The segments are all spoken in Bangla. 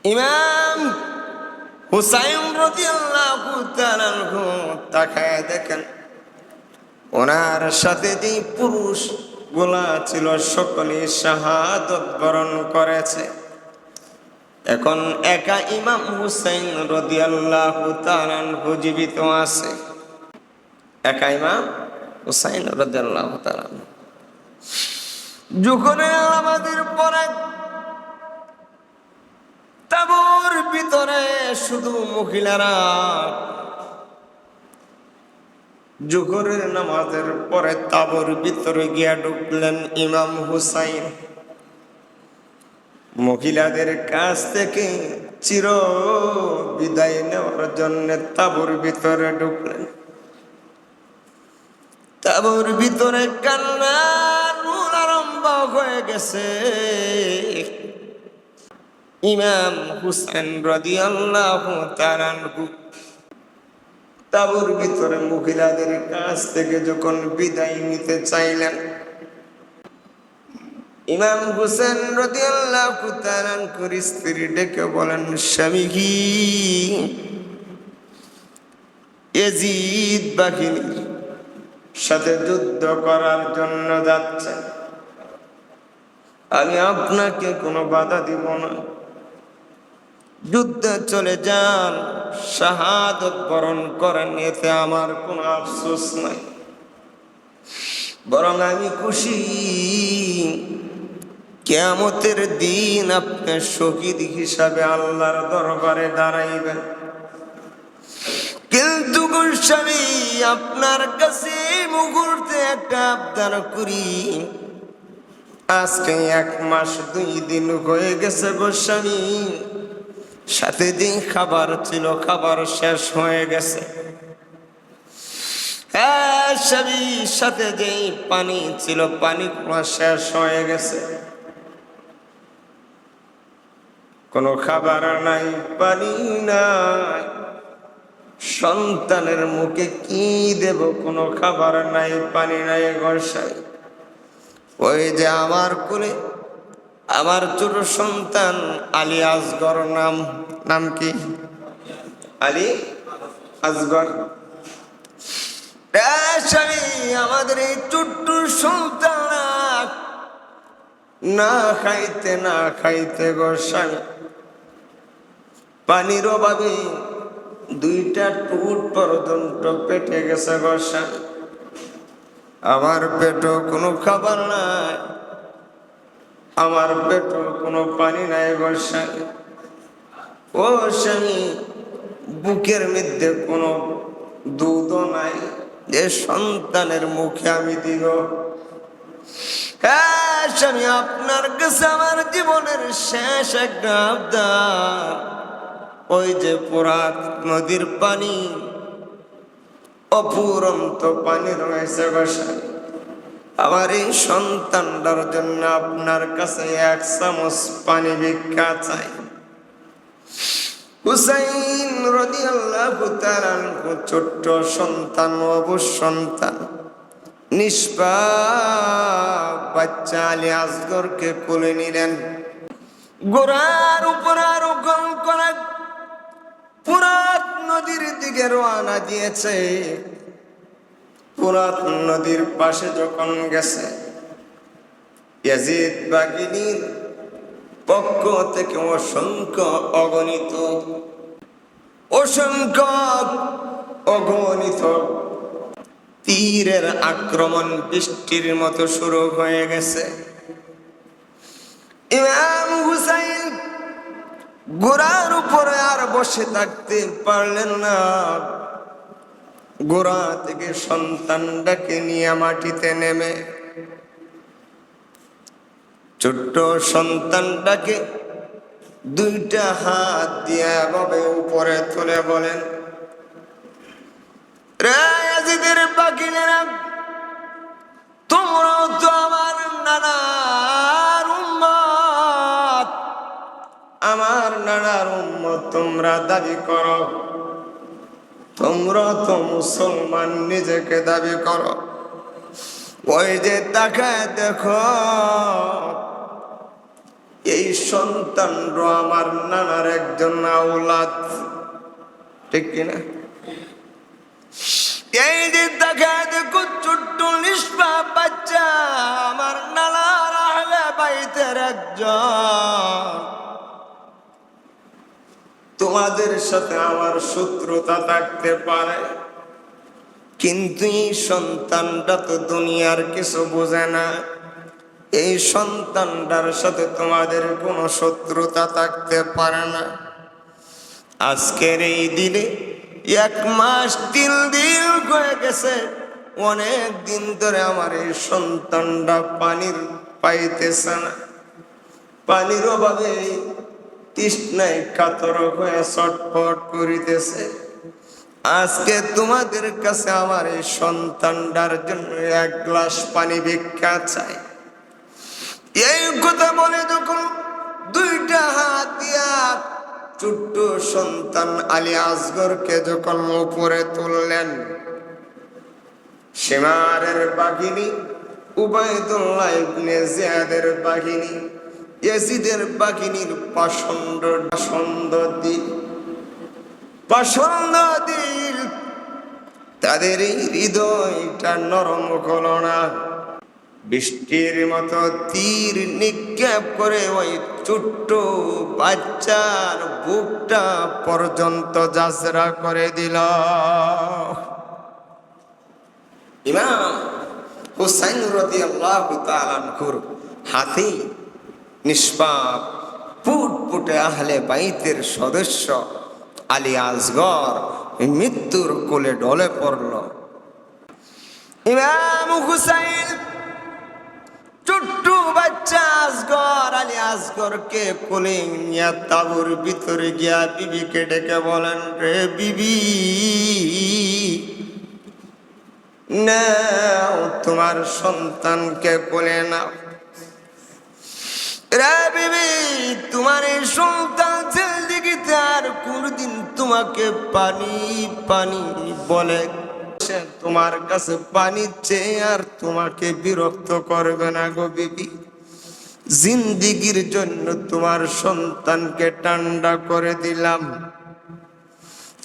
ইমাম হুসাইন রাদিয়াল্লাহু তাআলা আনহু তাকায় দেখেন ওনার সাথে যে পুরুষ গুলা ছিল সকলেই শাহাদাত বরণ করেছে। এখন একা ইমাম হুসাইন রাদিয়াল্লাহু তাআলা আনহু জীবিত আছে। একা ইমাম হুসাইন রাদিয়াল্লাহু তাআলা যুগরে আমাদের পরে তাবুর ভিতরে শুধু মহিলারা জোহরের নামাজের পরে তাবুর ভিতরে গিয়া ঢুকলেন ইমাম হুসাইন। মহিলাদের কাছ থেকে চির বিদায় নেওয়ার জন্য তাবুর ভিতরে ঢুকলেন। তাবুর ভিতরে কান্নার রোল আরম্ভ হয়ে গেছে। ইমাম হুসাইন রাদিয়াল্লাহু তাআলা আনহু তাবুর ভিতরে মহিলাদের কাছ থেকে যখন বিদায় নিতে চাইলেন, ইমাম হুসাইন রাদিয়াল্লাহু তাআলা আনহুর স্ত্রী ডেকে বলেন, স্বামী কি ইয়াজিদ বাহিনীর সাথে যুদ্ধ করার জন্য যাচ্ছে, আমি আপনাকে কোনো বাধা দিব না, যুদ্ধে চলে যান, শাহাদাত বরণ করেন, এতে আমার কোনো আফসোস নাই, বরং আমি খুশি কিয়ামতের দিন আপনি শহীদ হিসাবে আল্লাহর দরবারে দাঁড়াইবেন। কিন্তু গোস্বামী আপনার কাছে মুহূর্তে একটা আবদার করি, আজকে 1 মাস 2 দিন হয়ে গেছে গোস্বামী, সাথে যে খাবার ছিল খাবার শেষ হয়ে গেছে। হ্যাঁ স্বামী, সাথে যে পানি ছিল পানি শেষ হয়ে গেছে, কোনো খাবার নাই, পানি নাই, সন্তানের মুখে কি দেব, কোনো খাবার নাই, পানি নাই গোসাই। ওই যে আমার কোলে আমার ছোট সন্তান আলী আসগর, নাম কি? আলী আসগর। আমাদের এই ছোট্ট সন্তান না খাইতে গোসাই পানির অভাবে 2টা টুট পর্যন্ত পেটে গেছে গোসাই। আমার পেটও কোনো খাবার নাই, আমার পেটও কোনো পানি নাই গোসাই। ও স্বামী, বুকের মধ্যে কোনো দুধও নাই যে সন্তানের মুখে আমি দিব। হ্যাঁ স্বামী, আপনার কাছে আমার জীবনের শেষ একটা আবদার, ওই যে ফোরাত নদীর পানি, অফুরন্ত পানি রয়েছে গোসাই, আমার এই সন্তানটার জন্য আপনার কাছে 1 চামচ পানি ভিক্ষা চাই। হুসাইন রাদিয়াল্লাহু তাআলা আনহু ছোট্ট সন্তান, অবুঝ সন্তান, নিষ্পাপ বাচ্চা আলী আসগরকে কোলে নিলেন, ঘোড়ার উপর আরোহণ করে ফোরাত নদীর দিকে রওনা দিয়েছে। ফোরাত নদীর পাশে যখন গেছে, ইয়াজিদ বাহিনীর পক্ষ থেকে অসংখ্য অগণিত তীরের আক্রমণ বৃষ্টির মতো শুরু হয়ে গেছে। ইমাম হুসাইন ঘোড়ার উপরে আর বসে থাকতে পারলেন না, ঘোড়া থেকে সন্তানটাকে নিয়ে মাটিতে নেমে ছোট্ট সন্তানটাকে 2টা হাত দিয়ে এভাবে উপরে তুলে বলেন, রে ইয়াজিদের বাকিনেরা, তোমরাও তো আমার নানার উম্মত, আমার নানার উম্মত তোমরা দাবি করো, তোমরা তো মুসলমান নিজেকে দাবি করো, ওই যে তাকায় দেখো এই সন্তানরা আমার নানার একজন আওলাদ, ঠিক কিনা? এই যে দেখা দেখো ছোট্ট নিষ্পাপ বাচ্চা আমার নানার আহলে বাইতের একজন। তোমাদের সাথে আমার শত্রুতা থাকতে পারে, কিন্তু এই সন্তানটা তো দুনিয়ার কিছু বোঝে না। এই সন্তানটার সাথে তোমাদের কোনো শত্রুতা থাকতে পারে না। আজকের এই দিনে 1 মাস 3 দিন হয়ে গেছে, অনেক দিন ধরে আমার এই সন্তানটা পানির পাইতেছে না। পানির অভাবে তৃষ্ণায় কাতর হয়ে ছটফট করিতেছে। আজকে তোমাদের কাছে আমার এই সন্তানটার জন্য 1 গ্লাস পানি ভিক্ষা চাই। এই কথা বলে যখন 2টা হাত দিয়া ছোট্ট সন্তান আলী আসগরকে যখন উপরে তুললেন, শিমারের বাঘিনী উবাইদুল্লাহ ইবনে জিয়াদের বাঘিনী ইয়াজিদের বাঘিনীর পছন্দ দিল তাদের এই হৃদয়টা নরম হলো না। বৃষ্টির মতো তীর নিক্ষেপ করে ওই ছোট্ট বাচ্চার বুকটা পর্যন্ত জাজরা করে দিল। ইমাম হুসাইন রাদিয়াল্লাহু তাআলা আনহুর হাতে নিষ্পাপ ফুটফুটে আহলে বাইতের সদস্য আলী আসগর মৃত্যুর কোলে ঢলে পড়ল। ইমাম হুসাইন ছোট্ট বাচ্চা আসগর আলী আসগরকে কোলে নিয়ে তাঁবুর ভিতরে গিয়া বিবিকে ডেকে বলেন, রে বিবি, নাও তোমার সন্তানকে কোলে নাও। রে বিবি, তোমার এই সন্তান জিন্দেগিতে আর কোনদিন তোমাকে পানি পানি বলে, তোমার কাছে পানি চেয়ে আর তোমাকে বিরক্ত করবে না গো বিবি। জিন্দেগির জন্য তোমার সন্তানকে ঠান্ডা করে দিলাম।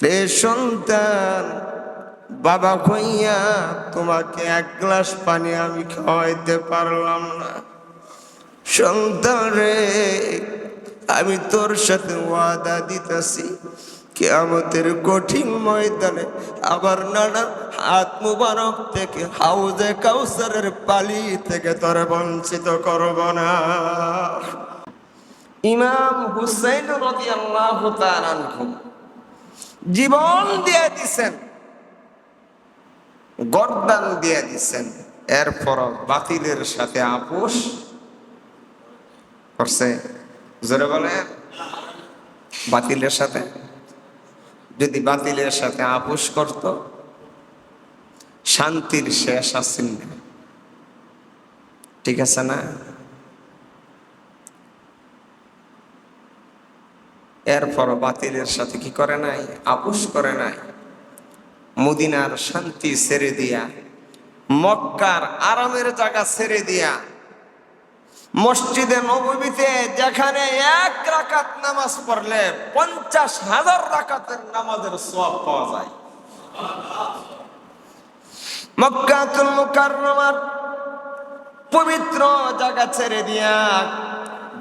রে সন্তান, বাবা কইয়া তোমাকে 1 গ্লাস পানি আমি খাওয়াইতে পারলাম না। সন্তান রে, আমি তোর সাথে ওয়াদা দিতেছি, কিয়ামতের কঠিন ময়দানে আবার নানার হাত মুবারক থেকে হাউজে কাউসারের পালি থেকে তোরে বঞ্চিত করব না। ইমাম হুসাইন রাদিয়াল্লাহু তাআলা আনহু জীবন দিয়ে দিছেন, গর্দান দিয়ে দিছেন, এরপর বাতিলের সাথে আপোষ করছে। জোরে বলে, বাতিলের সাথে যদি বাতিলের সাথে আপোষ করত, শান্তির শেষ আসছিল না। ঠিক আছে না? এরপর বাতিলের সাথে কি করে নাই? আপোষ করে নাই। মদিনার শান্তি ছেড়ে দিয়া, মক্কার আরামের জায়গা ছেড়ে দিয়া, মসজিদে নববীতে যেখানে 1 রাকাত নামাজ পড়লে 50,000 রাকাতের নামাজের সওয়াব পাওয়া যায়, মক্কাতুল মুকাররমার পবিত্র জায়গা ছেড়ে দিয়া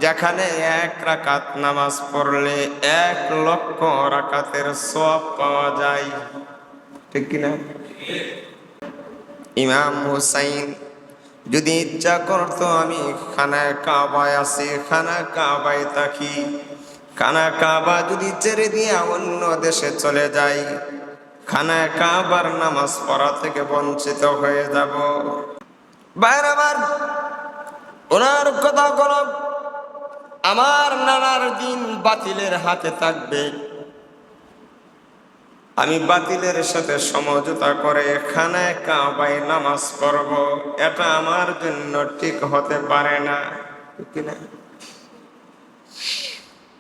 যেখানে 1 রাকাত নামাজ পড়লে 1 লক্ষ রাকাতের সওয়াব পাওয়া যায়, ঠিক কিনা? ইমাম হুসাইন যদি ইচ্ছা করতো আমি খানায় কাবায় আছি, খানা কাবায় থাকি, খানা কাবা যদি ছেড়ে দিয়ে অন্য দেশে চলে যাই, খানায় কাবার নামাজ পড়া থেকে বঞ্চিত হয়ে যাব। বাইরে আমার ওনার কথা বলো, আমার নানার দিন বাতিলের হাতে থাকবে, আমি বাতিলের সাথে সমঝোতা করে খানায় কাবায় নামাজ পড়ব, এটা আমার জন্য ঠিক হতে পারে না, ঠিক না?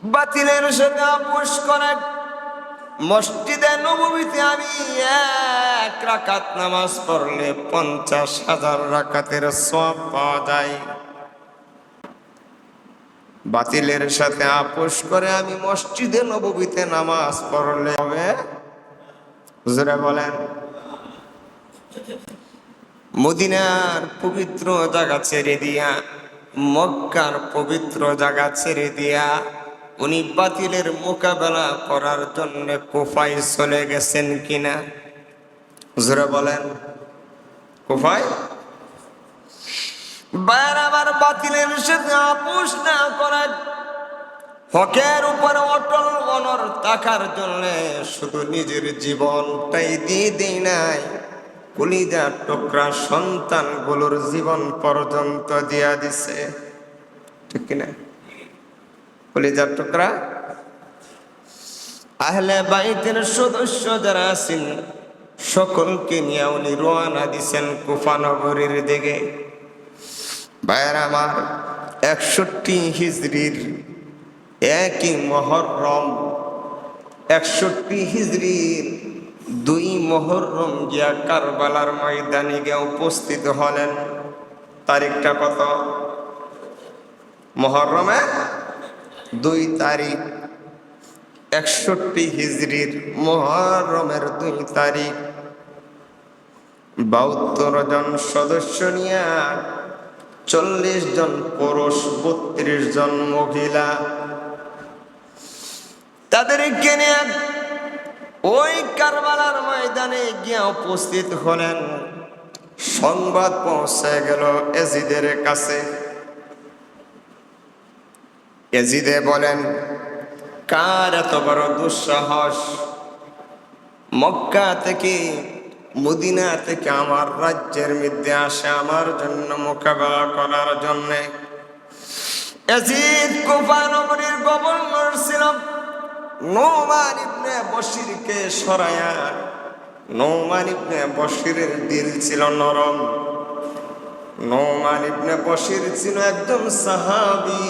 বাতিলের সাথে আপোষ করে মসজিদে নববীতে আমি 1 রাকাত নামাজ পড়লে 50,000 রাকাতের সওয়াব পাওয়া যায়। বাতিলের সাথে আপোষ করে আমি মসজিদে নববীতে নামাজ পড়লে হবে? হুজুরে বলেন। মদিনার পবিত্র জায়গা ছেড়ে দিয়া, মক্কার পবিত্র জায়গা ছেড়ে দিয়া উনি বাতিলের মোকাবেলা করার জন্য কুফায় চলে গেছেন কিনা? হুজুরে বলেন। কুফায় বারবার বাতিলের সাথে আপোষ না করার, হকের উপরে অটল অনর থাকার জন্য শুধু নিজের জীবনটাই দিয়ে দেই নাই, কলিজার টুকরা সন্তানগুলোর জীবন পর্যন্ত দিয়া দিছে। ঠিক কিনা? কলিজার টুকরা আহলে বাইতের সদস্য যারা আছেন সকলকে নিয়ে উনি রওনা দিছেন কুফা নগরীর দিকে। ভাইয়ের আমার, 61 হিজরির 1 মুহররম, 61 হিজরির 2 মুহররম গিয়া কারবালার ময়দানে গিয়ে উপস্থিত হলেন। তারিখটা কত? মুহররমের 2 তারিখ, 61 হিজরির মুহররমের 2 তারিখ। 72 জন সদস্য নিয়ে 40 জন পুরুষ, 32 জন মহিলা, তাদেরকে নিয়ে ওই কারবালার ময়দানে গিয়ে উপস্থিত হলেন। সংবাদ পৌঁছে গেল ইয়াজিদের কাছে। ইয়াজিদে বলেন, কার এত বড় দুঃসাহস মক্কা থেকে, মদিনা থেকে আমার রাজ্যের মধ্যে আসে আমার জন্য মোকাবেলা করার জন্য? ইয়াজিদ কুফা নগরীর গভর্নর ছিল। নোমান ইবনে বশিরকে সরায়া, নোমান ইবনে বশিরের দিল ছিল নরম। নোমান ইবনে বশির ছিল একজন সাহাবী,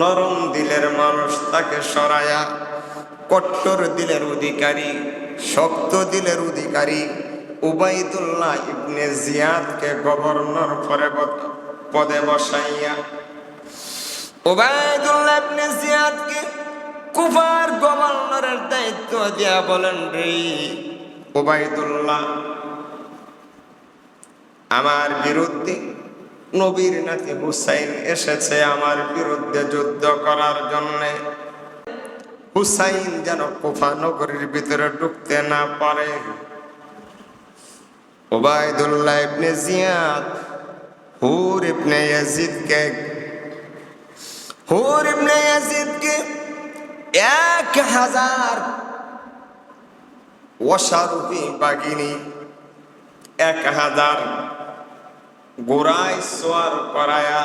নরম দিলের মানুষ। তাকে সরায়া কট্টর দিলের অধিকারী, শক্ত দিলের অধিকারী উবাইদুল্লাহ ইবনে জিয়াদকে গভর্নর পদে বসাইয়া, উবাইদুল্লাহ ইবনে জিয়াদকে কুফার গভর্নরের দায়িত্ব দিয়া বলেন, রে উবাইদুল্লাহ, আমার বিরুদ্ধে নবীর নাতি হুসাইন এসেছে আমার বিরুদ্ধে যুদ্ধ করার জন্য। হুসাইন যেন কুফা নগরীর ভিতরে ঢুকতে না পারে। উবাইদুল্লাহ ইবনে জিয়াদ হুর ইবনে ইয়াজিদকে 1000 অশ্বারোহী বাহিনী, 1000 ঘোড়ায় সওয়ার করায়া,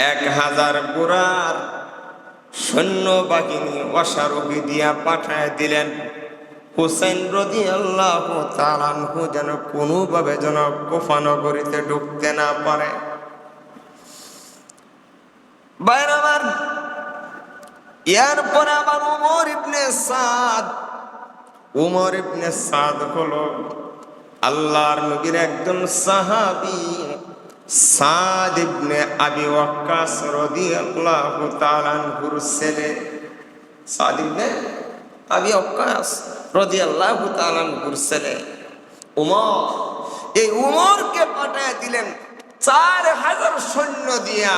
1000 ঘোড়ার সৈন্য বাহিনী অশ্বারোহী দিয়া পাঠায় দিলেন। হুসাইন রাদিয়াল্লাহু তাআলা আনহু যেন কোনোভাবে যেন কুফা নগরীতে ঢুকতে না পারে। বাইরাবার এরপরে আবার উমর ইবনে সাদ হলো আল্লাহর নবীর একজন সাহাবী, সাদ ইবনে আবি ওয়াক্কাস রাদিয়াল্লাহু তাআলা আনহুর ছেলে। সাদ ইবনে আবি ওয়াক্কাস রাদিয়াল্লাহু তাআলা আনহুর ছেলে উমর। এই উমরকে পাঠায় দিলেন 4000 সৈন্য দিয়া,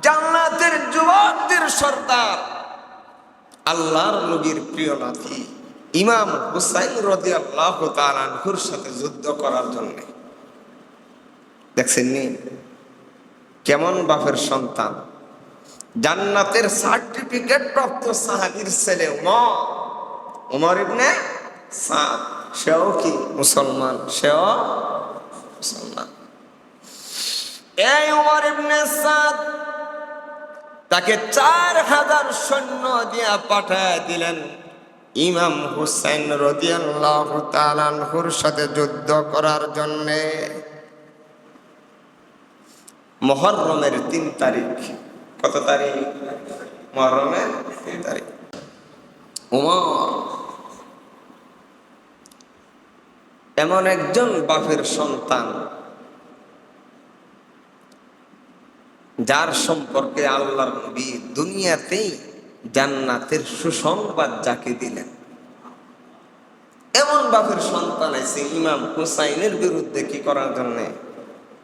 জান্নাতের যুবকদের সর্দার, আল্লাহর নবীর প্রিয় নাতি ইমাম হুসাইন রাদিয়াল্লাহু তাআলা আনহুর সাথে যুদ্ধ করার জন্য। দেখছেন নি কেমন বাপের সন্তান? জান্নাতের সার্টিফিকেট প্রাপ্ত সাহাবীর ছেলে উমর ইবনে সাদ। সেও কি মুসলমান? সেও মুসলমান। এই উমর ইবনে সাদ তাকে 4000 সৈন্য দিয়া পাঠায় দিলেন ইমাম হুসাইন রাদিয়াল্লাহু তাআলা আনহুর সাথে যুদ্ধ করার জন্য। মুহররমের 3 তারিখ। কত তারিখ? মুহররমের 3 তারিখ। উমর এমন একজন বাপের সন্তান যার সম্পর্কে আল্লাহর নবী দুনিয়াতেই জান্নাতের সুসংবাদ যাকে দিলেন, এমন বাপের সন্তান আছে ইমাম হুসাইনের বিরুদ্ধে কি করার জন্য?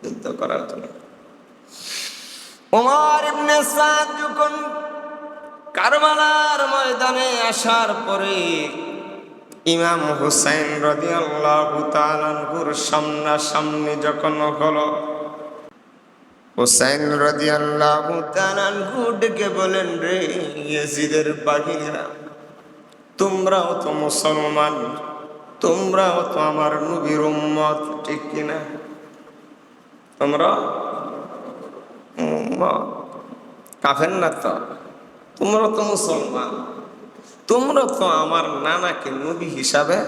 যুদ্ধ করার জন্য। ওমর ইবনে সাদ যখন কারবালার ময়দানে আসার পরে ইমাম হুসাইন রাদিয়াল্লাহু তাআলা আনহুর সামনাসামনি যখন হলো, হুসাইন রাদিয়াল্লাহু তাআলা আনহু ডেকে বলেন, রে ইয়াজিদের বাহিনীরা, তোমরাও তো মুসলমান, তোমরাও তো আমার নবীর উম্মত, ঠিক কিনা? তোমরা কাফের না তো, তোমরা তো মুসলমান, তোমরা তো আমার নানাকে নবী হিসাবে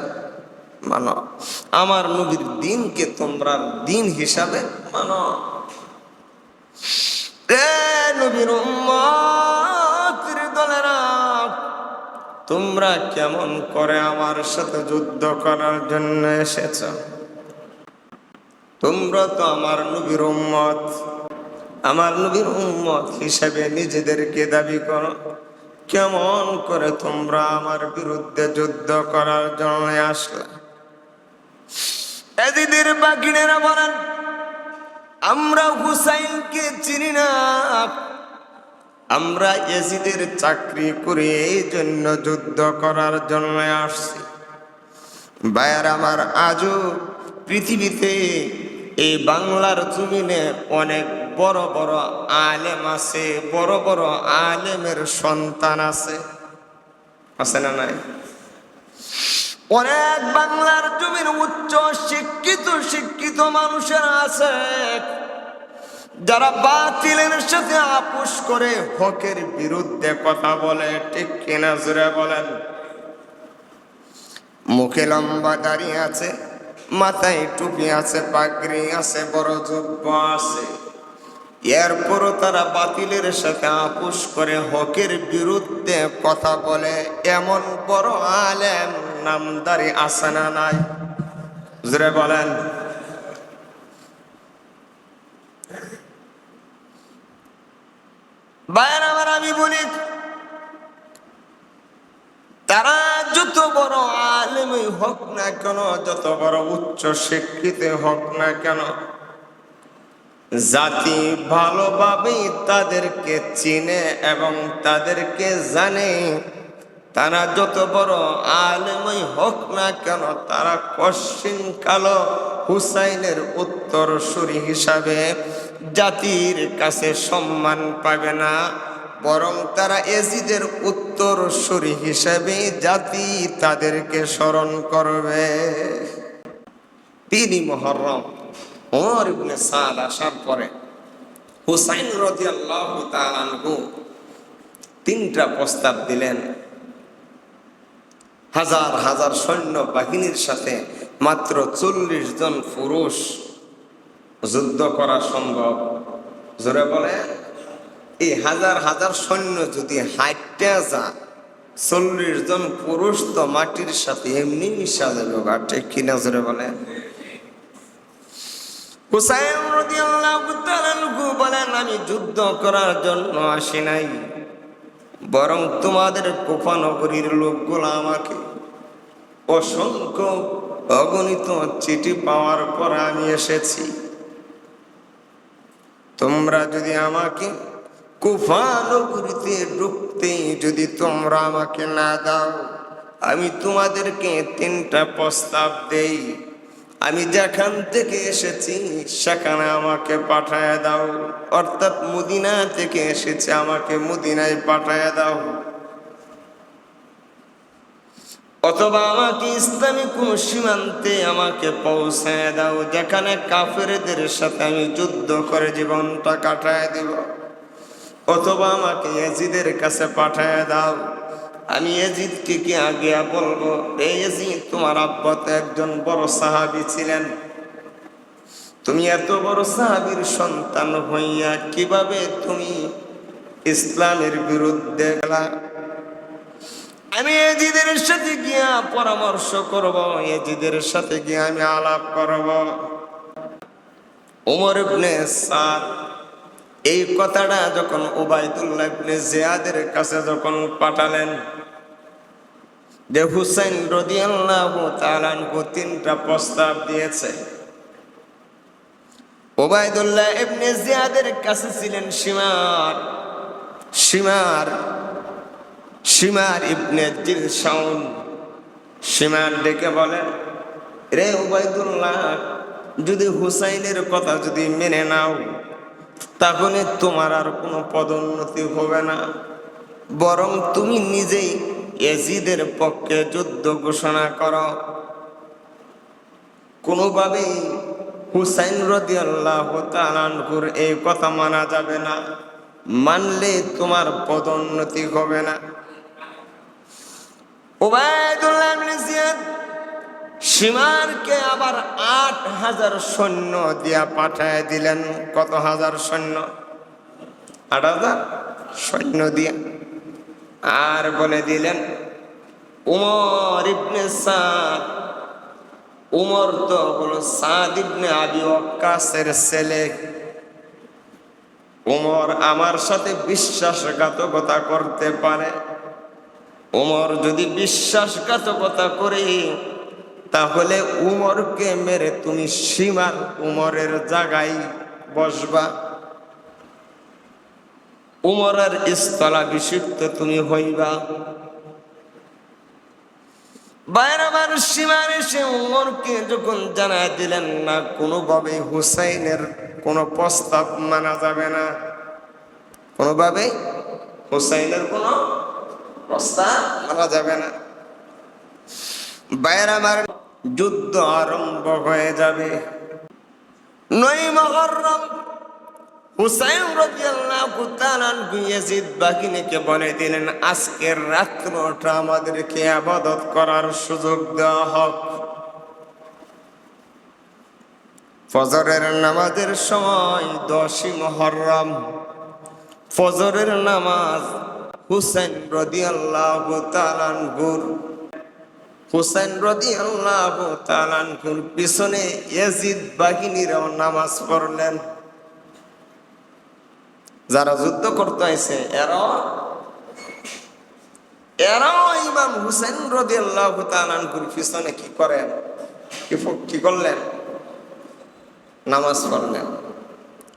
মানো, আমার নবীর দিনকে তোমরা দিন হিসাবে মানো। নবীর উম্মতের দলেরা, তোমরা কেমন করে আমার সাথে যুদ্ধ করার জন্য এসেছ? তোমরা তো আমার নবীর উম্মত, আমার নবীর উম্মত হিসেবে নিজেদেরকে দাবি করো, কেমন করে তোমরা আমার বিরুদ্ধে যুদ্ধ করার জন্য আসলে? ইয়াজিদের বাগিনেরা বলেন, আমরা হুসাইনকে চিনি না, আমরা ইয়াজিদের চাকরি করে এই জন্য যুদ্ধ করার জন্য আসছি। ভাইয়ার আমার, আজও পৃথিবীতে এই বাংলার জমিনে অনেক বড় বড় আলেম আছে, বড় বড় আলেমের সন্তান আছে, আছে না নাই? অনেক বাংলার জমির উচ্চ শিক্ষিত মানুষের আছে, যারা বাতিলের সাথে আপোষ করে হকের বিরুদ্ধে কথা বলে, ঠিক কিনা জোরে বলেন? মুখে লম্বা দাড়ি আছে, মাথায় টুপি আছে, পাগড়ি আছে, বড় জুব্ব আছে, এরপরও তারা বাতিলের সাথে আপোষ করে হকের বিরুদ্ধে কথা বলে। এমন বড় আলেম নামদারি আছে না নাই? জোরে বলেন। ভাইয়ের আমার, আমি বলি, তারা যত বড় আলেমই হোক না কেন, যত বড় উচ্চ শিক্ষিত হোক না কেন, জাতি ভালোভাবেই তাদেরকে চিনে এবং তাদেরকে জানে। তারা যত বড় আলেমই হোক না কেন, তারা কশিন কালো হুসাইনের উত্তরসূরি হিসাবে জাতির কাছে সম্মান পাবে না, বরং তারা ইয়াজিদের উত্তরসূরি হিসাবে জাতি তাদেরকে স্মরণ করবে। 3 মুহররম ওমর ইবনে সাদ আসার পরে হুসাইন রাদিয়াল্লাহু তাআলা আনহু 3টা প্রস্তাব দিলেন। হাজার হাজার সৈন্য বাহিনীর সাথে মাত্র 40 জন পুরুষ যুদ্ধ করা সম্ভব? জোরে বলে। এই হাজার হাজার সৈন্য যদি হাইটে যা, 40 জন পুরুষ তো মাটির সাথে এমনি মিশা যাবে, ঠিক কিনা জোরে বলে? হুসাইন রাদিয়াল্লাহু তাআলা আনহু বলেন, আমি যুদ্ধ করার জন্য আসি নাই, বরং তোমাদের কুফা নগরীর লোকগুলো আমাকে অসংখ্য অগণিত চিঠি পাওয়ার পর আমি এসেছি। তোমরা যদি আমাকে কুফা নগরীতে ঢুকতে যদি তোমরা আমাকে না দাও, আমি তোমাদেরকে 3টা প্রস্তাব দেই। আমি যেখান থেকে এসেছি সেখানে আমাকে পাঠায় দাও, অর্থাৎ মদিনা থেকে এসেছে, আমাকে মদিনায় পাঠায় দাও, অথবা আমাকে ইসলামী কোন সীমান্তে আমাকে পৌঁছায় দাও, যেখানে কাফেরদের সাথে আমি যুদ্ধ করে জীবনটা কাটায় দিব, অথবা আমাকে ইয়াজিদের কাছে পাঠায় দাও। আমি ইয়াজিদকে কি আগে বলবো, এই ইয়াজিদ, তোমার আব্বা তো একজন বড় সাহাবী ছিলেন, তুমি এত বড় সাহাবীর সন্তান হইয়া কিভাবে তুমি ইসলামের বিরুদ্ধে গেলা? আমি ইয়াজিদের সাথে গিয়া পরামর্শ করব, ইয়াজিদের সাথে গিয়া আমি আলাপ করব। ওমর ইবনে সাদ এই কথাটা যখন উবাইদুল্লাহ ইবনে জিয়াদের কাছে যখন পাঠালেন যে হুসাইন রাদিয়াল্লাহু তাআলা আনহু তিনটা প্রস্তাব দিয়েছে। উবাইদুল্লাহ ইবনে জিয়াদের কাছে ছিলেন শিমার ইবনে জিলশাউন। শিমার ডেকে বলেন, রে উবাইদুল্লাহ, যদি হুসাইনের কথা যদি মেনে নাও তাহলে তোমার আর কোনো পদোন্নতি হবে না, বরং তুমি নিজেই ইয়াজিদের পক্ষে যুদ্ধ ঘোষণা করো। কোনোভাবেই হুসাইন রাদিয়াল্লাহু তাআলা আনহুর এই কথা মানা যাবে না, মানলে তোমার পদোন্নতি হবে না। উবাইদুল্লাহ ইবনে জিয়াদ শিমারকে আবার ৮,০০০ সৈন্য দিয়া পাঠায় দিলেন। কত হাজার সৈন্য? ৮,০০০ সৈন্য দিয়া। আর বলে দিলেন, উমর ইবনে সাদ, উমর তো হলো সাদ ইবনে আবি ওয়াক্কাসের ছেলে, উমর আমার সাথে বিশ্বাসঘাতকতা করতে পারে। উমর যদি বিশ্বাসঘাতকতা করে তাহলে উমরকে মেরে তুমি সীমার উমরের জায়গায় বসবা, উমরের স্থলাভিষিক্ত তুমি হইবা। বাইরাবার সীমার এসে উমরকে যখন জানায় দিলেন, না কোনোভাবে হুসাইনের কোনো প্রস্তাব মানা যাবে না, কোনোভাবে হুসাইনের কোনো প্রস্তাব মানা যাবে না, বাইরাবার যুদ্ধ আরম্ভ হয়ে যাবে। ৯ মুহররম হুসাইন রাদিয়াল্লাহু তাআলা ইয়াজিদ বাহিনীকে বলে দিলেন, আজকের রাত্রটা আমাদেরকে ইবাদত করার সুযোগ দেওয়া হোক। ফজরের নামাজের সময় ১০ মুহররম ফজরের নামাজ হুসাইন রাদিয়াল্লাহু তাআলা আনহুর পিছনে ইয়াজিদ বাহিনীরাও নামাজ পড়লেন। যারা যুদ্ধ করতে আইছে এরাও ইমাম হুসাইন রাদিয়াল্লাহু তাআলা আনহুর পিছনে কি করলেন? নামাজ পড়লেন।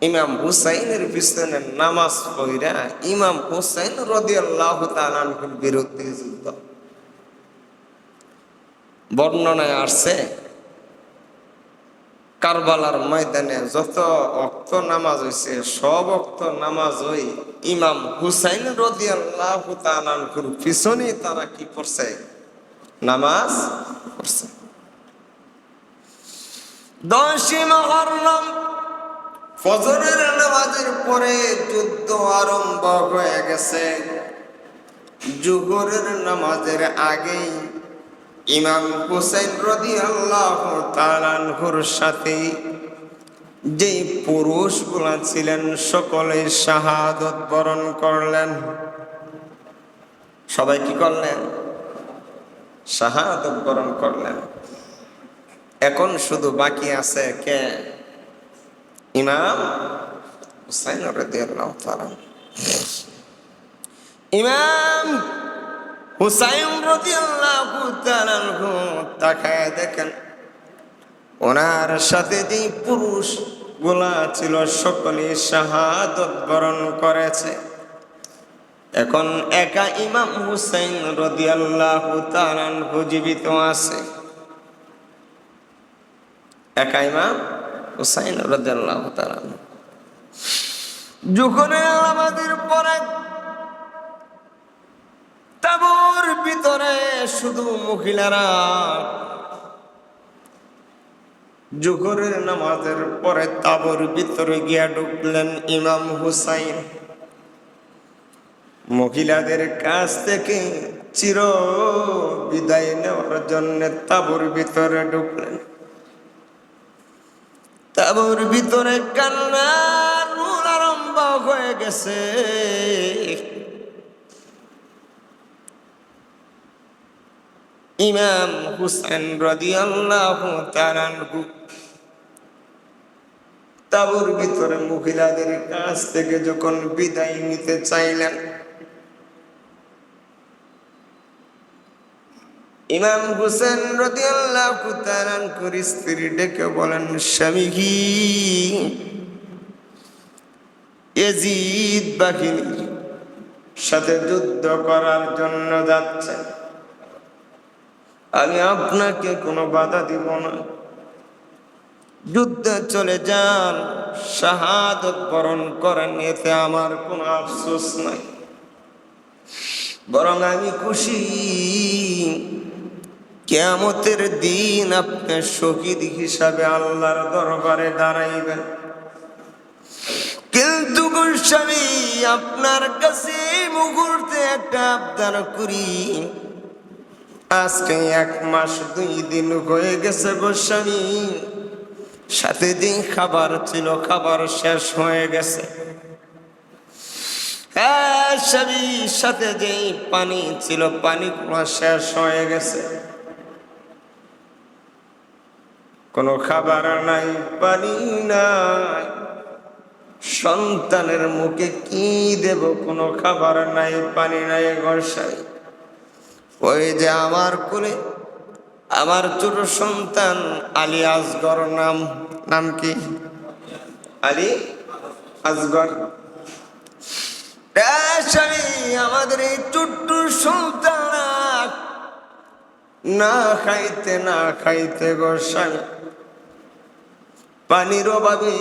ইমাম হুসাইনের পিছনে নামাজ পড়া ইমাম হুসাইন রাদিয়াল্লাহু তাআলা আনহুর বিরুদ্ধে যুদ্ধ। বর্ণনায় আসছে, কারবালার ময়দানে যত ওয়াক্ত নামাজ হয়েছে সব ওয়াক্ত নামাজ ওই ইমাম হুসাইন রাদিয়াল্লাহু তাআলা আনহুর পিছনে তারা কি করছে? নামাজ পড়ছে। ১০ মুহররম ফজরের নামাজের পরে যুদ্ধ আরম্ভ হয়ে গেছে। জোহরের নামাজের আগেই ইমাম হুসাইন রাদিয়াল্লাহু তাআলা আনহুর সাথে যে পুরুষগুলা ছিলেন সকলে শাহাদত বরণ করলেন। সবাই কি করলেন? শাহাদত বরণ করলেন। এখন শুধু বাকি আছে কে? ইমাম হুসাইন রাদিয়াল্লাহু তাআলা। ইমাম হুসাইন রাদিয়াল্লাহু তাআলা আনহু তাকায় দেখেন, ওনার সাথে যে পুরুষ গুলা ছিল সকলে শাহাদত বরণ করেছে। এখন একা ইমাম হুসাইন রাদিয়াল্লাহু তাআলা আনহু জীবিত আছে। একা ইমাম হুসাইন রাদিয়াল্লাহু তাআলা আনহু। যখন আমাদের পরে তাবুর ভিতরে শুধু মহিলারা, জোহরের নামাজের পরে তাবুর ভিতরে গিয়া ঢুকলেন ইমাম হুসাইন। মহিলাদের কাছ থেকে চির বিদায় নেওয়ার জন্য তাবুর ভিতরে ঢুকলেন। তাবুর ভিতরে কান্নার রোল আরম্ভ হয়ে গেছে। ইমাম হুসাইন রাদিয়াল্লাহু তাআলা আনহু তাঁবুর ভিতরে মহিলাদের কাছ থেকে যখন বিদায় নিতে চাইলেন, ইমাম হুসেন রাদিয়াল্লাহু তাআলা আনহুর স্ত্রী ডেকে বলেন, স্বামী কি ইয়াজিদ বাহিনীর সাথে যুদ্ধ করার জন্য যাচ্ছেন, আমি আপনাকে কোনো বাধা দিব না, যুদ্ধে চলে যান, শাহাদত বরণ করেন, এতে আমার কোনো আফসোস নাই, বরং আমি খুশি কিয়ামতের দিন আপনি শহীদ হিসাবে আল্লাহর দরবারে দাঁড়াইবেন। কিন্তু গোস্বামী, আপনার কাছে এই মুহূর্তে একটা আবদার করি, আজকে 1 মাস 2 দিন হয়ে গেছে গোস্বামী, সাথে যে খাবার ছিল খাবার শেষ হয়ে গেছে, হ্যাঁ স্বামী, সাথে যে পানি ছিল পানি শেষ হয়ে গেছে, কোনো খাবার নাই, পানি নাই, সন্তানের মুখে কি দেব, কোনো খাবার নাই, পানি নাই গোসাই। ওই যে আমার কোলে আমার ছোট সন্তান আলী আসগর, নাম কি? আলী আসগর। স্বামী, আমাদের এই ছোট্ট সন্তান না খাইতে গোসাই পানির অভাবে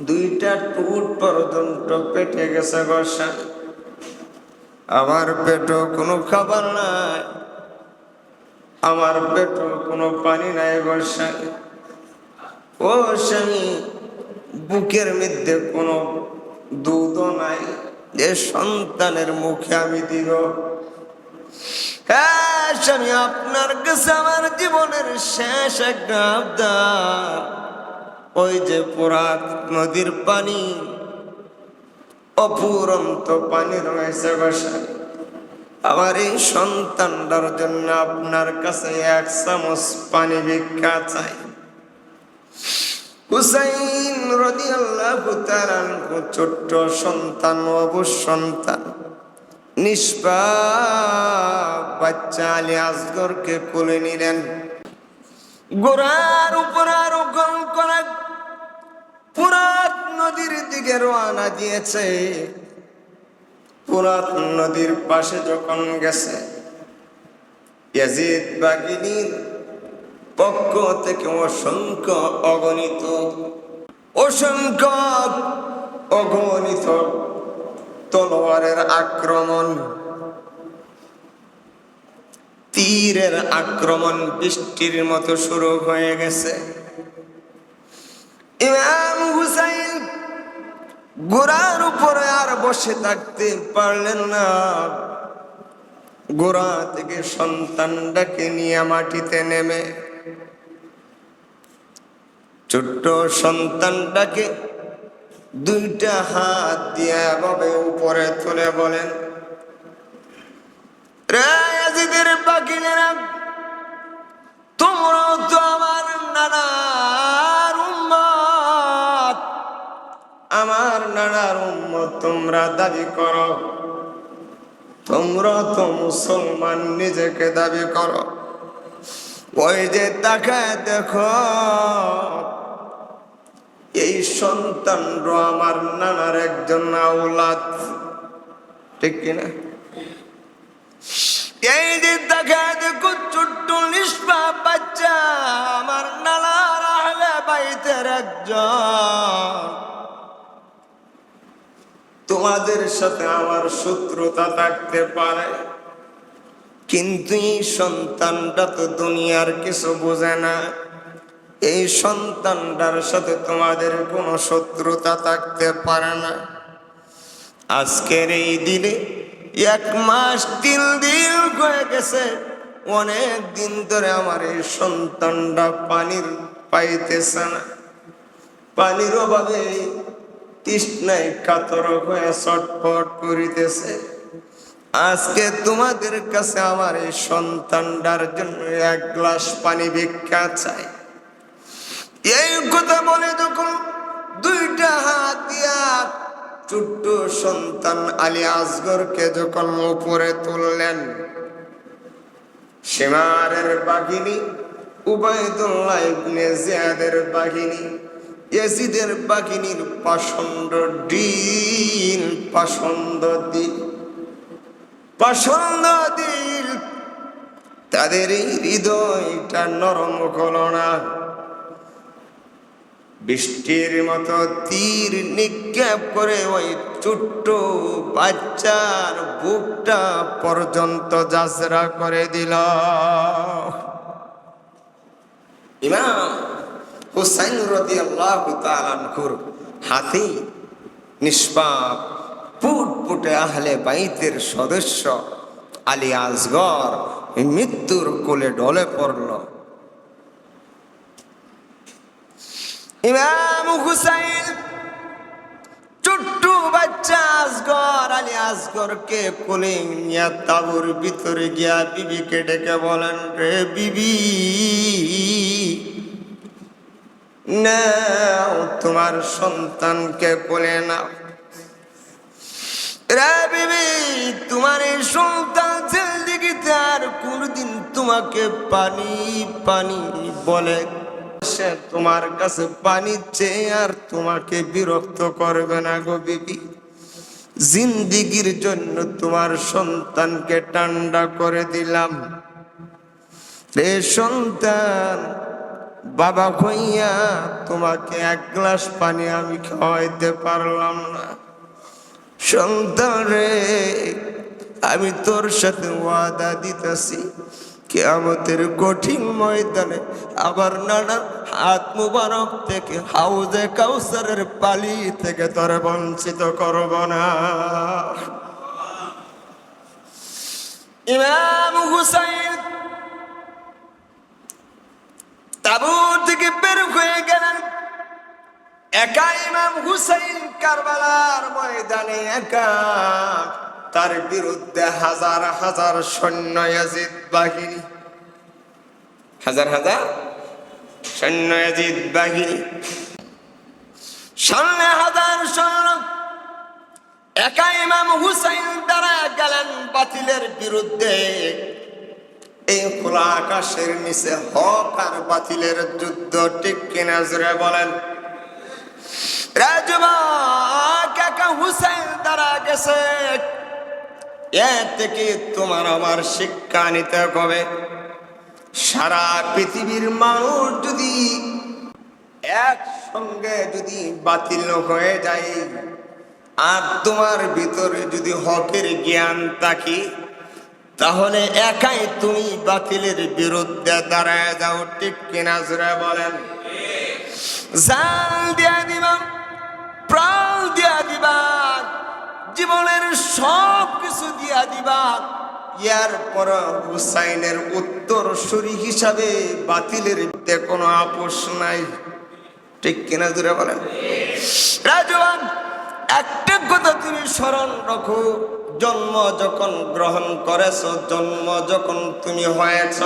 2টা টুট পর্যন্ত পেটে গেছে গোসাই। আমার পেটও কোনো খাবার নাই, আমার পেটও কোনো পানি নাই গোসাই। ও স্বামী, বুকের মধ্যে কোনো দুধও নাই যে সন্তানের মুখে আমি দিব। হ্যাঁ স্বামী, আপনার কাছে আমার জীবনের শেষ একটা আবদার, ওই যে ফোরাত নদীর পানি, অফুরন্ত পানি রয়েছে গোসাই, আমার এই সন্তানটার জন্য আপনার কাছে 1 চামচ পানি ভিক্ষা চাই। হুসাইন রাদিয়াল্লাহু তাআলা আনহু ছোট্ট সন্তান, অবুঝ সন্তান, নিষ্পাপ বাচ্চা আলী আসগরকে কোলে নিলেন, ঘোড়ার উপর আরোহণ করে ফোরাত নদীর দিকে রওনা দিয়েছে। ফোরাত নদীর পাশে যখন গেছে, ইয়াজিদ বাহিনীর পক্ষ থেকে অসংখ্য অগণিত তলোয়ারের আক্রমণ, তীরের আক্রমণ বৃষ্টির মতো শুরু হয়ে গেছে। ইমাম হুসাইন ঘোড়ার উপরে আর বসে থাকতে পারলেন না, ঘোড়া থেকে সন্তানটাকে নিয়ে মাটিতে নেমে ছোট্ট সন্তানটাকে 2টা হাত দিয়ে এভাবে উপরে তুলে বলেন, রে ইয়াজিদের বাকিনেরা, তোমরাও তো আমার নানার উম্মত, আমার নানার উম্মত তোমরা দাবি করো, তোমরা তো মুসলমান নিজেকে দাবি করো, ওই যে তাকায় দেখো, এই সন্তানরা আমার নানার একজন আওলাদ, ঠিক কিনা? এই যে তাকায় দেখো, ছোট্ট নিষ্পাপ বাচ্চা আমার নানার আহলে বাইতের একজন। তোমাদের সাথে আমার শত্রুতা থাকতে পারে, কিন্তু এই সন্তানটা তো দুনিয়ার কিছু বোঝে না, এই সন্তানটার সাথে তোমাদের কোনো শত্রুতা থাকতে পারে না। আজকের এই দিনে 1 মাস 3 দিন হয়ে গেছে, অনেক দিন ধরে আমার এই সন্তানটা পানির পাইতেছে না, পানির অভাবে তৃষ্ণায় কাতর হয়ে ছটফট করিতেছে। আজকে তোমাদের কাছে আমার এই সন্তানটার জন্য 1 গ্লাস পানি ভিক্ষা চাই। এই কথা বলে যখন দুইটা হাত দিয়া ছোট্ট সন্তান আলী আসগরকে যখন উপরে তুললেন, শিমারের বাঘিনী উবাইদুল্লাহ ইবনে জিয়াদের বাঘিনী, ইয়াজিদের বাঘিনীর পাষণ্ড দিল, পাষণ্ড দিল, পাষণ্ড দিল, তাদের এই হৃদয়টা নরম হলো না। বৃষ্টির মতো তীর নিক্ষেপ করে ওই ছোট্ট বাচ্চার বুকটা পর্যন্ত জাজরা করে দিল। ইমাম হুসাইন রাদিয়াল্লাহু তাআলা আনহুর হাতে নিষ্পাপ ফুটফুটে আহলে বাইতের সদস্য আলী আসগর মৃত্যুর কোলে ঢলে পড়ল। ইমাম হুসাইন ছোট্ট বাচ্চা আসগর আলী আসগরকে কোলে নিয়ে তাঁবুর ভিতরে গিয়া বিবিকে ডেকে বলেন, রে বিবি, নাও তোমার সন্তানকে কোলে নাও। রে বিবি, তোমার এই সন্তান জিন্দেগিতে আর কোনদিন তোমাকে পানি পানি বলে, সে তোমার কাছে পানি চেয়ে আর তোমাকে বিরক্ত করবে না গো বিবি। জিন্দেগির জন্য তোমার সন্তানকে ঠান্ডা করে দিলাম। রে সন্তান, বাবা কইয়া তোমাকে এক গ্লাস পানি আমি খাওয়াইতে পারলাম না। সন্তান রে, আমি তোর সাথে ওয়াদা দিতেছি, কিয়ামতের কঠিন ময়দানে আবার নানার হাত মুবারক থেকে হাউজে কাউসারের পালি থেকে তোরে বঞ্চিত করব না। ইমাম হুসাইন তাঁবুর থেকে বের হয়ে গেলেন। একা ইমাম হুসাইন কারবালার ময়দানে একা, তার বিরুদ্ধে হাজার হাজার সৈন্য ইয়াজিদ বাহিনী, হাজার হাজার সৈন্য ইয়াজিদ বাহিনী, সামনে হাজার সৈন্য। একা ইমাম হুসাইন দ্বারা গেলেন বাতিলের বিরুদ্ধে। এই খোলা আকাশের নিচে হক আর বাতিলের যুদ্ধ, ঠিক কিনা জোরে বলেন? রাজবাক একা হুসাইন দ্বারা গেছে। এ থেকে তোমার আমার শিক্ষা নিতে হবে, সারা পৃথিবীর মানুষ যদি একসঙ্গে যদি বাতিল হয়ে যায় আর তোমার ভিতরে যদি হকের জ্ঞান থাকে, তাহলে একাই তুমি বাতিলের বিরুদ্ধে দাঁড়ায় যাও, ঠিক কিনা জোরে বলেন? জান দিয়া দিবা, প্রাণ দিয়া দিবা, জীবনের সব কিছু দিয়া দিবা, ইয়ার পর হুসাইনের উত্তরসূরি হিসাবে বাতিলের বিরুদ্ধে কোনো আপোষ নাই, ঠিক কিনা জোরে বলেন? রাজবান, একটা কথা তুমি স্মরণ রাখো, জন্ম যখন গ্রহণ করেছ, জন্ম যখন তুমি হয়েছ,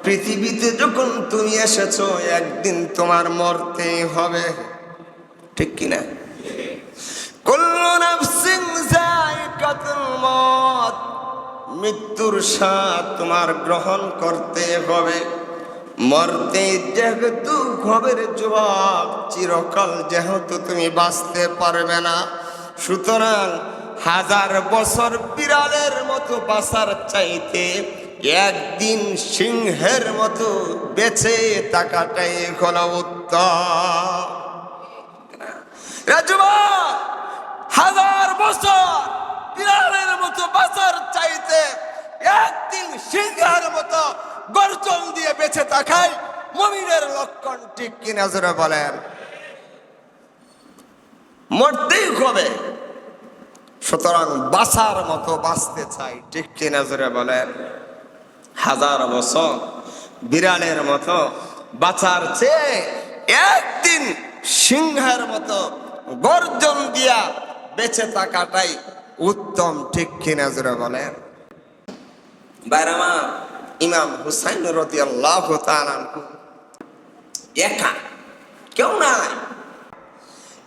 পৃথিবীতে যখন তুমি এসেছো, একদিন তোমার মরতেই হবে, ঠিক কিনা? কুল্লু নাফসিন যায়কাতুল মউত, মৃত্যুর স্বাদ তোমার গ্রহণ করতে হবে, মরতে যেহেতু হবে রে যুবক, চিরকাল যেহেতু তুমি বাঁচতে পারবে না, সুতরাং হাজার বছর বিড়ালের মতো বাঁচার চাইতে একদিন সিংহের মতো বেঁচে থাকাটাই হলো উত্তম। যুবক, হাজার বছর বিড়ালের মতো বাঁচার চাইতে একদিন সিংহের মতো গর্জন দিয়ে বেঁচে থাকাই মুমিনের লক্ষণ, ঠিক কিনা জোরে বলেন? মরতেই হবে, সুতরাং বাঁচার মতো বাঁচতে চাই, ঠিক কিনা জোরে বলেন? হাজার বছর বিড়ালের মতো বাঁচার চেয়ে একদিন সিংহের মতো গর্জন দিয়া বেঁচে থাকাটাই উত্তম, ঠিক কিনা জোরে বলেন? বাইরামা, ইমাম হুসাইন রাদিয়াল্লাহু তাআলা আনহু একা, কেউ নাই।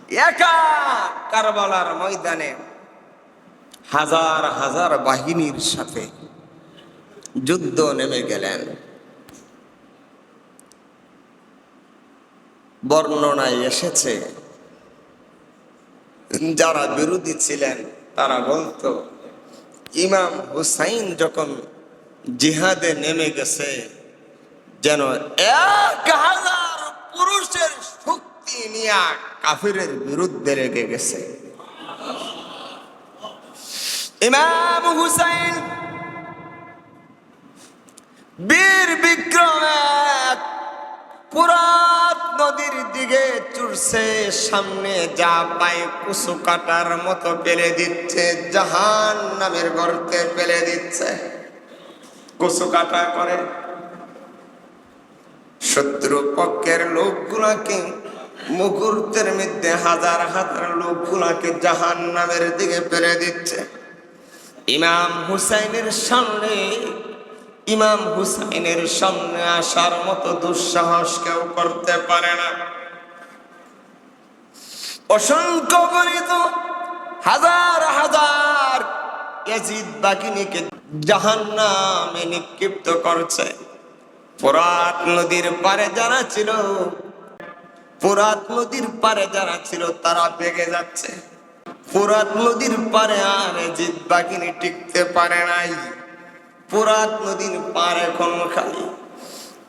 একা কারবালার ময়দানে হাজার হাজার বাহিনীর সাথে যুদ্ধ নেমে গেলেন। বর্ণনায় এসেছে যারা বিরোধী ছিলেন তারা বলতো ইমাম হুসাইন যখন জিহাদে নেমে গেছে যেন 1000 পুরুষের শক্তি নিয়ে কাফিরের বিরুদ্ধে লেগে গেছে। ইমাম হুসাইন বীর বিক্রমে ফুরাত নদীর দিকে চুরছে, সামনে যা পায় কুসু কাটার মতো ফেলে দিচ্ছে, জাহান্নামের গর্তে ফেলে দিচ্ছে, কুসু কাটা করে। শত্রু পক্ষের লোকগুলাকে মুহূর্তের মধ্যে হাজার হাজার লোকগুলাকে জাহান্নামের দিকে ফেলে দিচ্ছে। ইমাম হুসাইনের সামনে আসার মতো দুঃসাহস কেউ করতে পারে না। অসংখ্য গণিত হাজার হাজার ইয়াজিদ বাহিনীকে জাহান্নামে নিক্ষিপ্ত করছে। ফোরাত নদীর পারে যারা ছিল তারা বেগে যাচ্ছে। ফোরাত নদীর পারে আর ইয়াজিদ বাহিনী টিকতে পারে নাই। ফোরাত নদীর পার এখন খালি।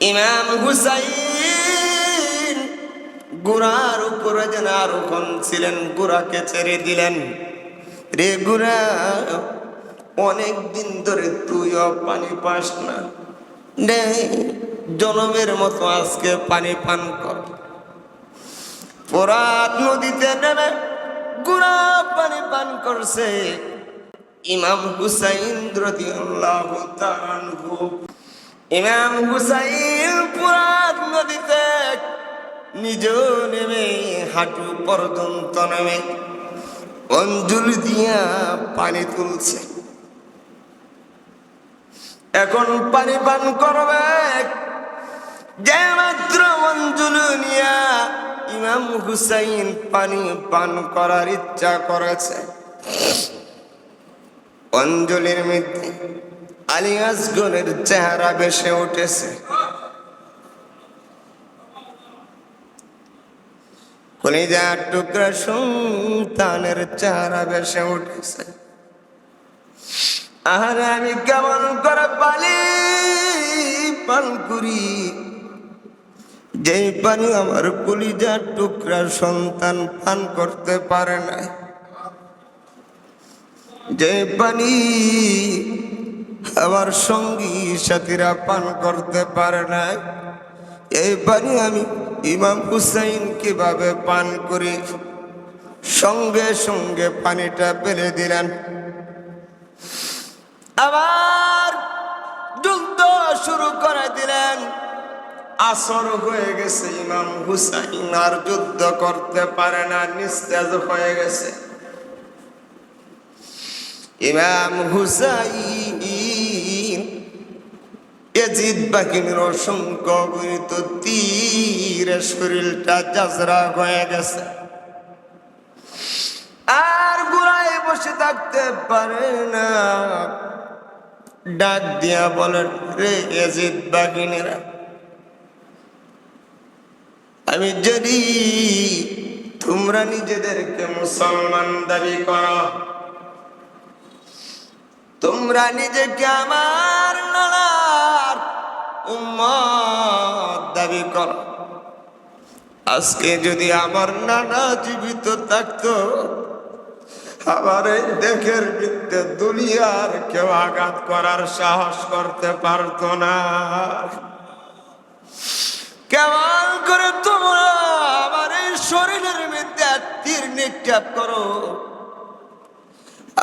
ইমাম হুসাইন ঘোড়ার উপরে যেন আরোহণ ছিলেন, ঘোড়াকে ছেড়ে দিলেন। রে ঘোড়া, অনেক দিন ধরে তুইও পানি পাস না, জনমের মতো আজকে পানি পান কর। ফোরাত নদীতে নেমে ঘোড়া পানি পান করছে। ইমাম হুসাইন রাদিয়াল্লাহু তাআলা আনহু, ইমাম হুসাইন ফুরাত নদীতে নিজেও নেমে হাঁটু পর্যন্ত নেমে অঞ্জলি দিয়া পানি তুলছে। এখন পানি পান করবে, যে মাত্র অঞ্জলি নিয়া ইমাম হুসাইন পানি পান করার ইচ্ছা করেছে, অঞ্জলির মধ্যে আলী আসগরের চেহারা ভেসে উঠেছে। কলিজার টুকরা সন্তানের চেহারা ভেসে উঠেছে। আর আমি কেমন করে পান করি, যে পানি আমার কলিজার টুকরা সন্তান পান করতে পারে না, যে পানি আমার সঙ্গী সাথীরা পান করতে পারে না, এই পানি আমি ইমাম হুসাইন কিভাবে পান করি। সঙ্গে সঙ্গে পানিটা ফেলে দিলেন। আবার যুদ্ধ শুরু করে দিলেন। আসর হয়ে গেছে, ইমাম হুসাইন আর যুদ্ধ করতে পারে না, নিস্তেজ হয়ে গেছে। ইমাম হুসাইন ইয়াজিদ বাহিনীর অসংখ্য গণিত তীরে শরীরটা জাজরা হয়ে গেছে, আর ঘোড়ায় বসে থাকতে পারে না। ডাক দিয়া বলেন, রে ইয়াজিদ বাহিনীরা, আমি জানি তোমরা নিজেদেরকে মুসলমান দাবি করো, তোমরা নিজেকে আমার নানার উম্মত দাবি করো। আজকে যদি আমার নানা জীবিত থাকতো, আমার এই দেহের বিরুদ্ধে দুনিয়ার কেউ আঘাত করার সাহস করতে পারতো না। কেমন করে তোমরা আমার এই শরীরের মধ্যে তীর নিক্ষেপ করো?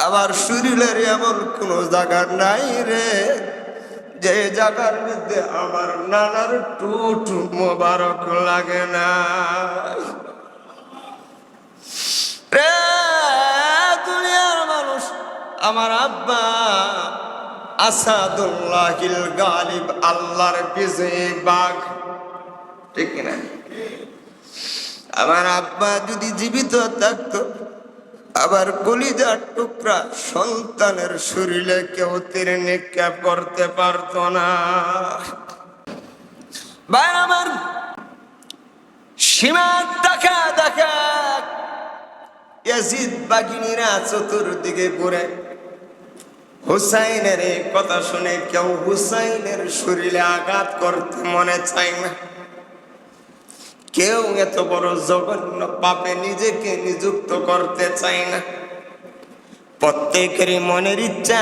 আমার শরীরের এমন কোন জায়গা নাই রে, যে জায়গার মধ্যে আমার নানার টুট মোবারক লাগে না রে। দুনিয়ার মানুষ, আমার আব্বা আসাদুল্লাহিল গালিব, আল্লাহর বিজয়ী বাঘ, ঠিক কিনা? আমার আব্বা যদি জীবিত থাকতো, আবার কলিজার টুকরা সন্তানের শরীরে কেউ তীর নিক্ষেপ করতে পারতো না। ভাই আমার, সীমার দেখা দেখা ইয়াজিদ বাগিনীরা চতুর্দিকে ঘুরে। হুসাইনের এই কথা শুনে কেউ হুসাইনের শরীরে আঘাত করতে মনে চায় না। কেউ এত বড় জঘন্য পাপে নিজেকে নিযুক্ত করতে চায় না। প্রত্যেকেরই মনের ইচ্ছা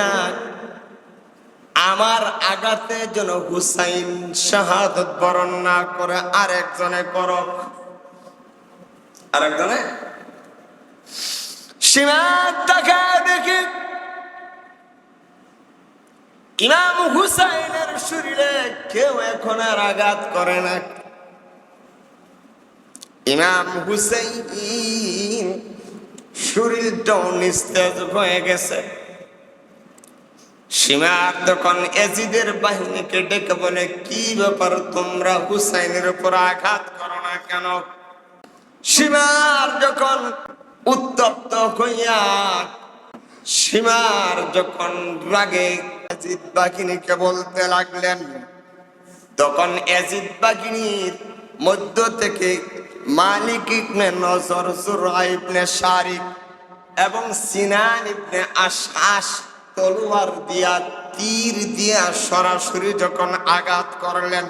আমার আঘাতে যেন হুসাইন শাহাদত বরণ না করে আরেকজনে করক। আরেকজনে সীমা দেখা দেখি ইমাম হুসাইনের শরীরে কেউ এখন আর আঘাত করে না। ইমাম হুসাইন শরীরটাও নিস্তেজ হয়ে গেছে। সীমার তখন ইয়াজিদের বাহিনীকে ডেকে বলে, কি ব্যাপার, তোমরা হুসাইনের উপর আঘাত করো না কেন? সীমার যখন উত্তপ্ত হইয়া, সীমার যখন রাগে ইয়াজিদ বাহিনীকে বলতে লাগলেন, তখন ইয়াজিদ বাহিনীর মধ্য থেকে মালিক ইবনে নজর, সুরাই ইবনে শারিক এবং সিনান ইবনে আশআশ তলোয়ার দিয়া, তীর দিয়া সরাসরি যখন আঘাত করলেন,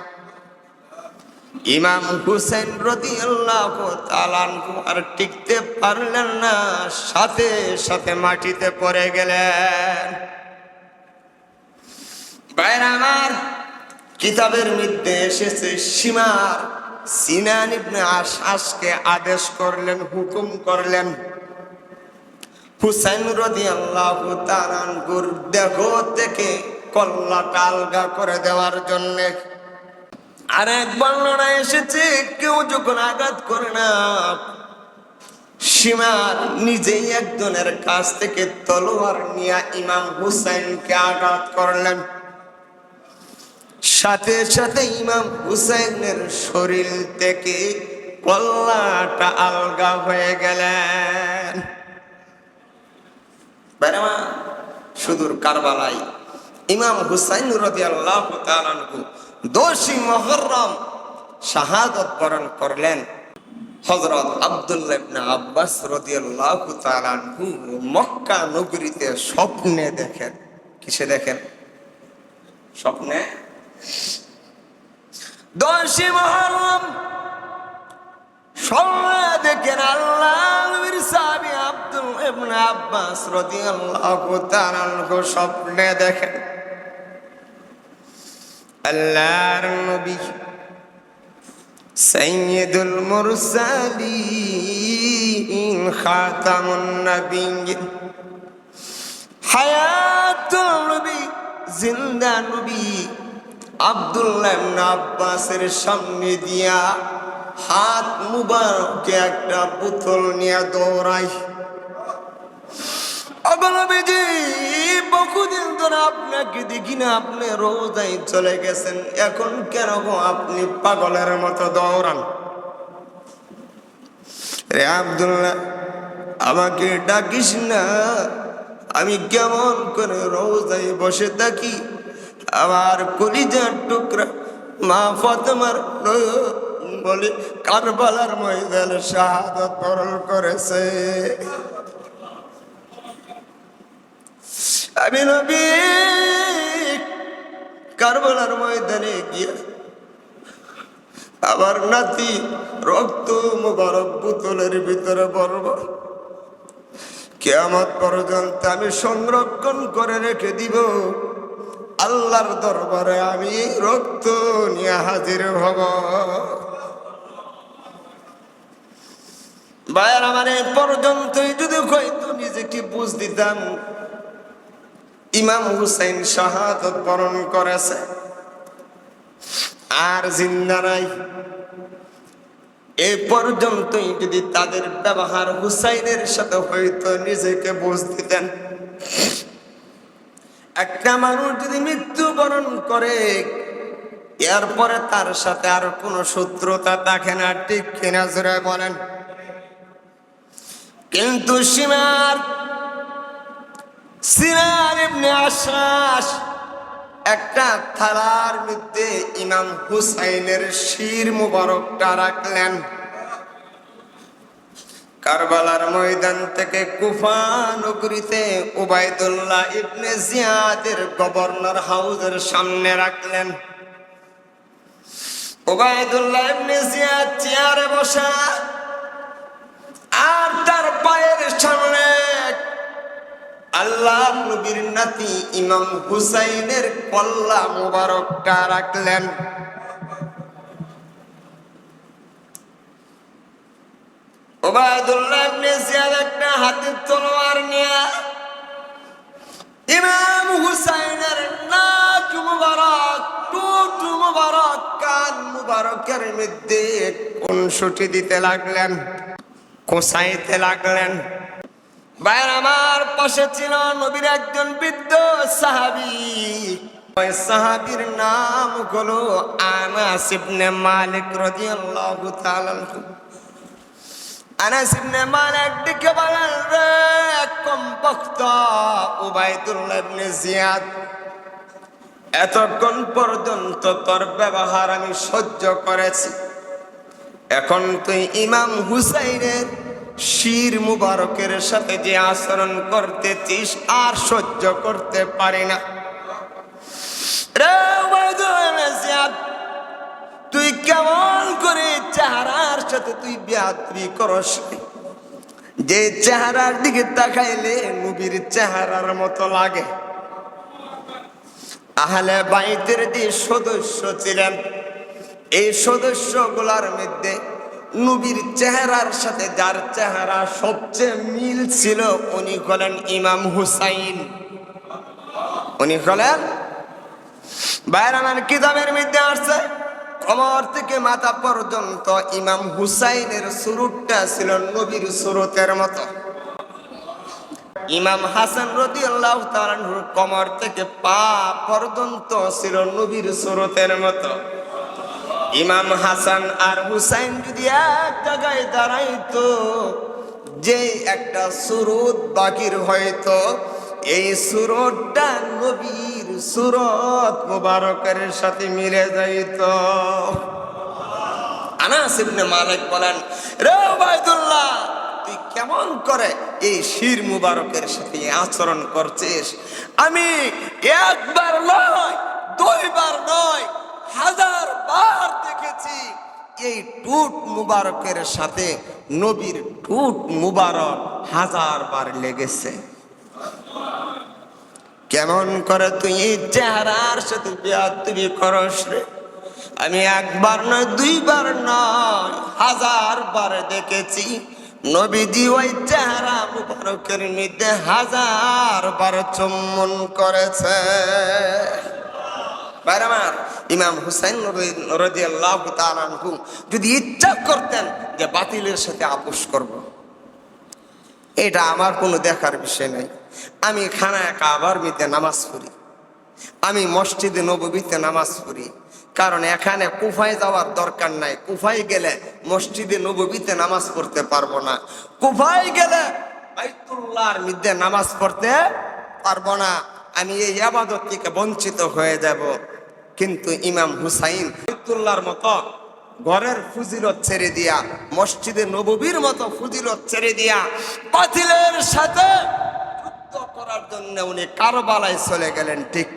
ইমাম হুসাইন রাদিয়াল্লাহু তাআলা আর টিকতে পারলেন না, সাথে সাথে মাটিতে পড়ে গেলেন। ভাইরা আমার, কিতাবের মধ্যে এসেছে সীমার সিনান ইবনে আশআশকে আদেশ করলেন, হুকুম করলেন হুসাইন রাদিয়াল্লাহু তাআলা আনহুর দেহ থেকে কল্লাটা আলগা করে দেওয়ার জন্য। আরেক বর্ণনা এসেছে, কেউ যখন আঘাত করে না, সীমার নিজেই একজনের কাছ থেকে তলোয়ার নিয়ে ইমাম হুসাইনকে আঘাত করলেন। সাথে সাথে ইমাম হুসাইনের শরীর থেকে কল্লাটা আলগা হয়ে গেলেন। সুদূর কারবালায় ইমাম হুসাইন রাদিয়াল্লাহু তাআলা আনহু 10 মুহররম শাহাদাত বরণ করলেন। হযরত আব্দুল্লাহ ইবনে আব্বাস রাদিয়াল্লাহু তাআলা আনহু মক্কা নগরীতে স্বপ্নে দেখেন। কিসে দেখেন? স্বপ্নে। 10 মুহররম স্বপ্নে দেখেন আল্লাহর নবীর সাহাবী আব্দুল্লাহ ইবনে আব্বাস রাদিয়াল্লাহু তাআলা আনহু স্বপ্নে দেখেন আল্লাহর নবী সাইয়্যিদুল মুরসালিন খাতামুন নবিয়্যিন হায়াতুল নবী জিন্দা নবী আব্দুল্লাহ ইবনে আব্বাসের সামনে দিয়া হাত মুবারকে একটা বোতল নিয়ে দৌড়ায়। নবীজি, বহুদিন ধরে আপনাকে দেখি না, আপনি রোজায় চলে গেছেন, এখন কেন আপনি পাগলের মতো দৌড়ান? রে আব্দুল্লাহ, আমাকে ডাকিস না, আমি কেমন করে রোজায় বসে থাকি, আমার কলিজার টুকরা মা ফাতেমার বলে কারবালার ময়দানে শাহাদাত বরণ করেছে। আমি নবী কারবালার ময়দানে গিয়ে আবার নাতি রক্ত মুবারক বোতলের ভিতরে ভরব, কিয়ামত পর্যন্ত আমি সংরক্ষণ করে রেখে দিব। আল্লাহর দরবারে আমি রক্ত নিয়ে হাজির হব। ভাইয়ার আমার এই পর্যন্তই যদি হয়তো নিজেকে বুঝ দিতাম ইমাম হুসাইন শাহাদাত বরণ করেছে আর জিন্দা নাই, এই পর্যন্তই যদি তাদের ব্যবহার হুসাইনের সাথে হয়তো নিজেকে বুঝ দিতেন। একটা মানুষ যদি মৃত্যুবরণ করে এরপরে তার সাথে আর কোনো শত্রুতা থাকে না, ঠিক কিনা জোরে বলেন? কিন্তু সিনার ইবনে আশরাশ একটা থালার মধ্যে ইমাম হুসাইনের শির মুবারকটা রাখলেন। কারবালার ময়দান থেকে কুফা নগরীতে উবাইদুল্লাহ ইবনে জিয়াদের গভর্নর হাউসের সামনে রাখলেন। উবাইদুল্লাহ ইবনে জিয়াদ চেয়ারে বসা, আর তার পায়ের সামনে আল্লাহ নবীর নাতি ইমাম হুসাইনের কল্লা মুবারকটা রাখলেন। উবাইদুল্লাহ ইবনে জিয়াদ একটা হাতে তলোয়ার নিয়ে ইমাম হুসাইনের নাক মুবারক, ঠোঁট মুবারক, কান মুবারকের মধ্যে খুনসুটি দিতে লাগলেন, কোসাইতে লাগলেন। ভাইয়ের আমার, পাশে ছিল নবীর একজন বৃদ্ধ সাহাবী। ওই সাহাবীর নাম হলো আনাস ইবনে মালিক রাদিয়াল্লাহু তাআলা আনহু। আনাস ইবনে মালিক ডেকে বলেন, রে কমবক্ত উবাইদুল্লাহ ইবনে জিয়াদ, এতক্ষণ পর্যন্ত তোর ব্যবহার আমি সহ্য করেছি, এখন তুই ইমাম হুসাইনের শির মুবারকের সাথে যে আচরণ করতেছিস আর সহ্য করতে পারি না। রে উবাইদুল্লাহ ইবনে জিয়াদ, তুই কেমন করে চেহারার সাথে তুই বেয়াদবি করস? যে চেহারার দিকে তাকাইলে নবীর চেহারার মতো লাগে। আহলে বাইতের যে সদস্য ছিলেন, এই সদস্যগুলার মধ্যে নবীর চেহারার সাথে যার চেহারা সবচেয়ে মিল ছিল উনি হলেন ইমাম হুসাইন। উনি হলেন, বাইরে আমার কিতাবের মধ্যে আসছে, কোমর থেকে মাথা পর্যন্ত ইমাম হুসাইনের সুরতটা ছিল নবীর সুরতের মতো। ইমাম হাসান রাদিয়াল্লাহু তাআলা আনহুর কোমর থেকে পা পর্যন্ত ছিল নবীর সুরতের মতো। ইমাম হাসান আর হুসাইন যদি এক জায়গায় দাঁড়াইতো, যে একটা সুরত বাকির হয়তো, এই সুরতটা নবীর সুরত মুবারকের সাথে মিলে যাইত। আনাস ইবনে মালিক বলেন, রে উবাইদুল্লাহ, তুই কেমন করে এই শির মুবারকের সাথে আচরণ করছিস? আমি একবার নয়, দুইবার নয়, 1000 বার দেখেছি এই টুট মুবারকের সাথে নবীর টুট মুবারক 1000 বার লেগেছে। কেমন করে তুই এই চেহারার সাথে বেয়াদবি করস রে? আমি একবার নয়, দুইবার নয়, 1000 বার দেখেছি নবীজি ওই চেহারা মুবারকের মধ্যে 1000 বার চুম্বন করেছে। আমার ইমাম হুসাইন রাদিয়াল্লাহু তাআলা আনহু যদি ইচ্ছা করতেন যে বাতিলের সাথে আপোষ করব, এটা আমার কোনো দেখার বিষয় নাই। আমি খানায় কাবার মধ্যে নামাজ পড়ি, আমি মসজিদে নববীতে নামাজ পড়ি, কারণ এখানে কুফায় যাওয়ার দরকার নাই। কুফায় গেলে মসজিদে নববীতে নামাজ পড়তে পারবো না, কুফায় গেলে বাইতুল্লাহর মধ্যে নামাজ পড়তে পারবো না, আমি এই ইবাদত থেকে বঞ্চিত হয়ে যাব। কিন্তু ইমাম হুসাইন বাইতুল্লাহর মতো ঘরের ফজিলত ছেড়ে দিয়া, মসজিদে নববীর মতো ফজিলত ছেড়ে দিয়া বাতিলের সাথে যুদ্ধ করার জন্য উনি কারবালায় চলে গেলেন। ঠিক